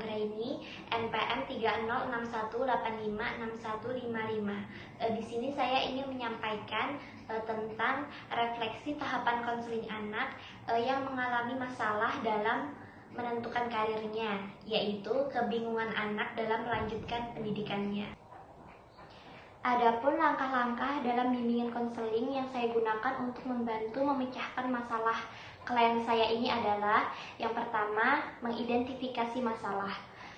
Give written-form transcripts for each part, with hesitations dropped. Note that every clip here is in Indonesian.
Anggraini, NPM 3061856155. Di sini saya ingin menyampaikan tentang refleksi tahapan konseling anak yang mengalami masalah dalam menentukan karirnya, yaitu kebingungan anak dalam melanjutkan pendidikannya. Adapun langkah-langkah dalam bimbingan konseling yang saya gunakan untuk membantu memecahkan masalah klien saya ini adalah yang pertama, mengidentifikasi masalah.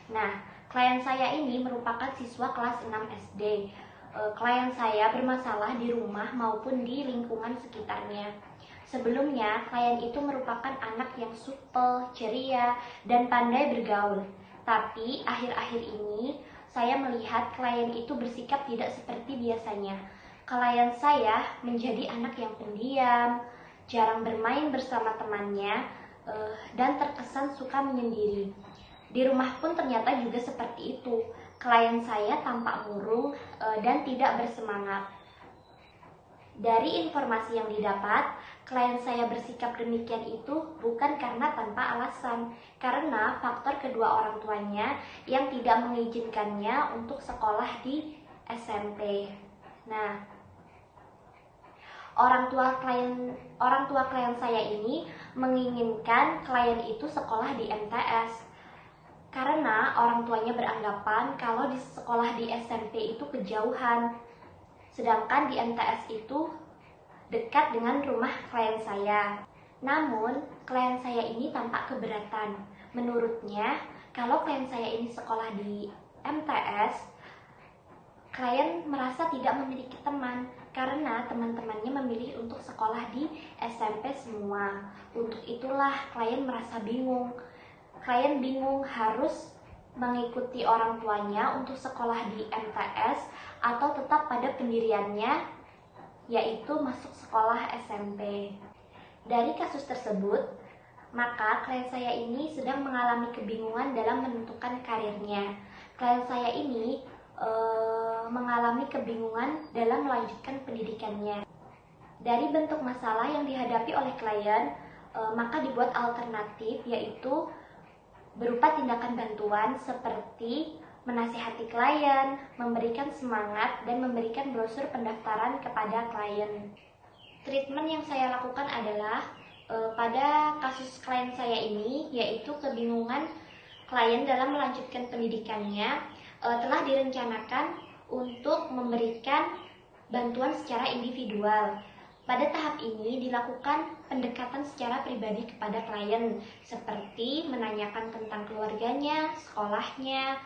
Nah, klien saya ini merupakan siswa kelas 6 SD. Klien saya bermasalah di rumah maupun di lingkungan sekitarnya. Sebelumnya, klien itu merupakan anak yang supel, ceria, dan pandai bergaul. Tapi akhir-akhir ini saya melihat klien itu bersikap tidak seperti biasanya. Klien saya menjadi anak yang pendiam, jarang bermain bersama temannya, dan terkesan suka menyendiri. Di rumah pun ternyata juga seperti itu. Klien saya tampak murung dan tidak bersemangat. Dari informasi yang didapat, klien saya bersikap demikian itu bukan karena tanpa alasan, karena faktor kedua orang tuanya yang tidak mengizinkannya untuk sekolah di SMP. Nah, orang tua klien saya ini menginginkan klien itu sekolah di MTS. Karena orang tuanya beranggapan kalau di sekolah di SMP itu kejauhan, sedangkan di MTS itu dekat dengan rumah klien saya. Namun, klien saya ini tampak keberatan. Menurutnya, kalau klien saya ini sekolah di MTS, klien merasa tidak memiliki teman karena teman-temannya memilih untuk sekolah di SMP semua. Untuk itulah klien merasa bingung. Klien bingung harus mengikuti orang tuanya untuk sekolah di MTS atau tetap pada pendiriannya, yaitu masuk sekolah SMP. Dari kasus tersebut, maka klien saya ini sedang mengalami kebingungan dalam menentukan karirnya. Klien saya ini mengalami kebingungan dalam melanjutkan pendidikannya. Dari bentuk masalah yang dihadapi oleh klien, maka dibuat alternatif, yaitu berupa tindakan bantuan seperti menasihati klien, memberikan semangat, dan memberikan brosur pendaftaran kepada klien. Treatment yang saya lakukan adalah pada kasus klien saya ini, yaitu kebingungan klien dalam melanjutkan pendidikannya, telah direncanakan untuk memberikan bantuan secara individual. Pada tahap ini dilakukan pendekatan secara pribadi kepada klien, seperti menanyakan tentang keluarganya, sekolahnya,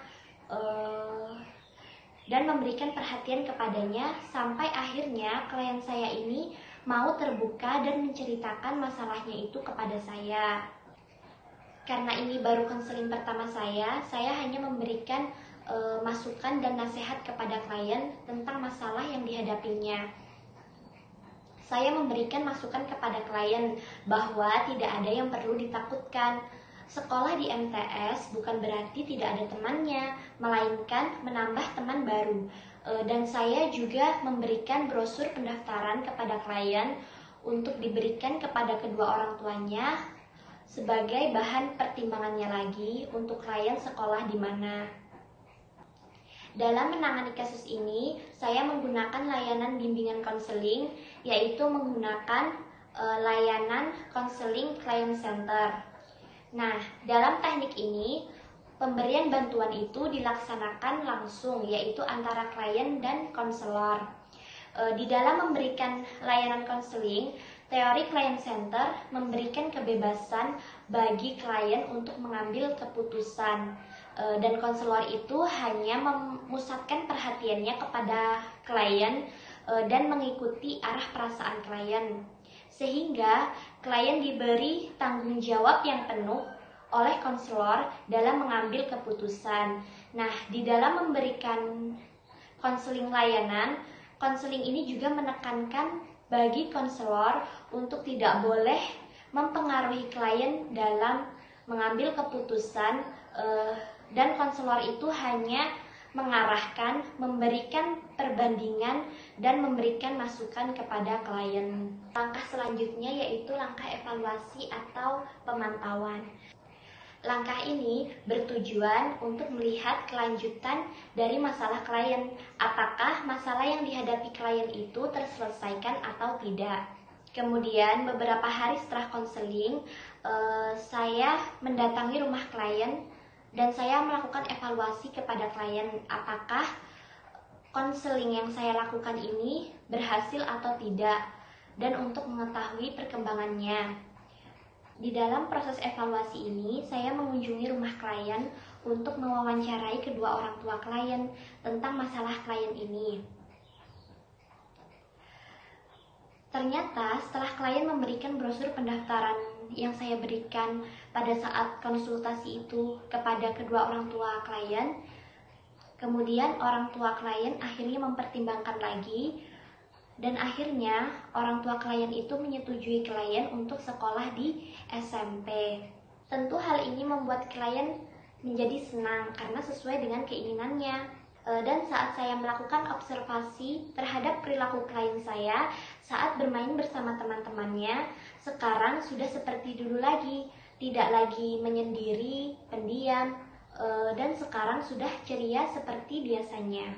dan memberikan perhatian kepadanya sampai akhirnya klien saya ini mau terbuka dan menceritakan masalahnya itu kepada saya. Karena ini baru konseling pertama saya hanya memberikan masukan dan nasihat kepada klien tentang masalah yang dihadapinya. Saya memberikan masukan kepada klien bahwa tidak ada yang perlu ditakutkan. Sekolah di MTS bukan berarti tidak ada temannya, melainkan menambah teman baru. Dan saya juga memberikan brosur pendaftaran kepada klien untuk diberikan kepada kedua orang tuanya sebagai bahan pertimbangannya lagi untuk klien sekolah di mana. Dalam menangani kasus ini, saya menggunakan layanan bimbingan konseling, yaitu menggunakan layanan konseling client center. Nah, dalam teknik ini, pemberian bantuan itu dilaksanakan langsung, yaitu antara klien dan konselor. Di dalam memberikan layanan konseling, teori client center memberikan kebebasan bagi klien untuk mengambil keputusan. Dan konselor itu hanya memusatkan perhatiannya kepada klien dan mengikuti arah perasaan klien, sehingga klien diberi tanggung jawab yang penuh oleh konselor dalam mengambil keputusan. Nah, di dalam memberikan konseling layanan, konseling ini juga menekankan bagi konselor untuk tidak boleh mempengaruhi klien dalam mengambil keputusan, dan konselor itu hanya mengarahkan, memberikan perbandingan, dan memberikan masukan kepada klien. Langkah selanjutnya yaitu langkah evaluasi atau pemantauan. Langkah ini bertujuan untuk melihat kelanjutan dari masalah klien. Apakah masalah yang dihadapi klien itu terselesaikan atau tidak. Kemudian beberapa hari setelah konseling, saya mendatangi rumah klien dan saya melakukan evaluasi kepada klien apakah konseling yang saya lakukan ini berhasil atau tidak, dan untuk mengetahui perkembangannya. Di dalam proses evaluasi ini, saya mengunjungi rumah klien untuk mewawancarai kedua orang tua klien tentang masalah klien ini. Ternyata setelah klien memberikan brosur pendaftaran yang saya berikan pada saat konsultasi itu kepada kedua orang tua klien, kemudian orang tua klien akhirnya mempertimbangkan lagi, dan akhirnya orang tua klien itu menyetujui klien untuk sekolah di SMP. Tentu hal ini membuat klien menjadi senang karena sesuai dengan keinginannya. Dan saat saya melakukan observasi terhadap perilaku klien saya saat bermain bersama teman-temannya, sekarang sudah seperti dulu lagi, tidak lagi menyendiri, pendiam, dan sekarang sudah ceria seperti biasanya.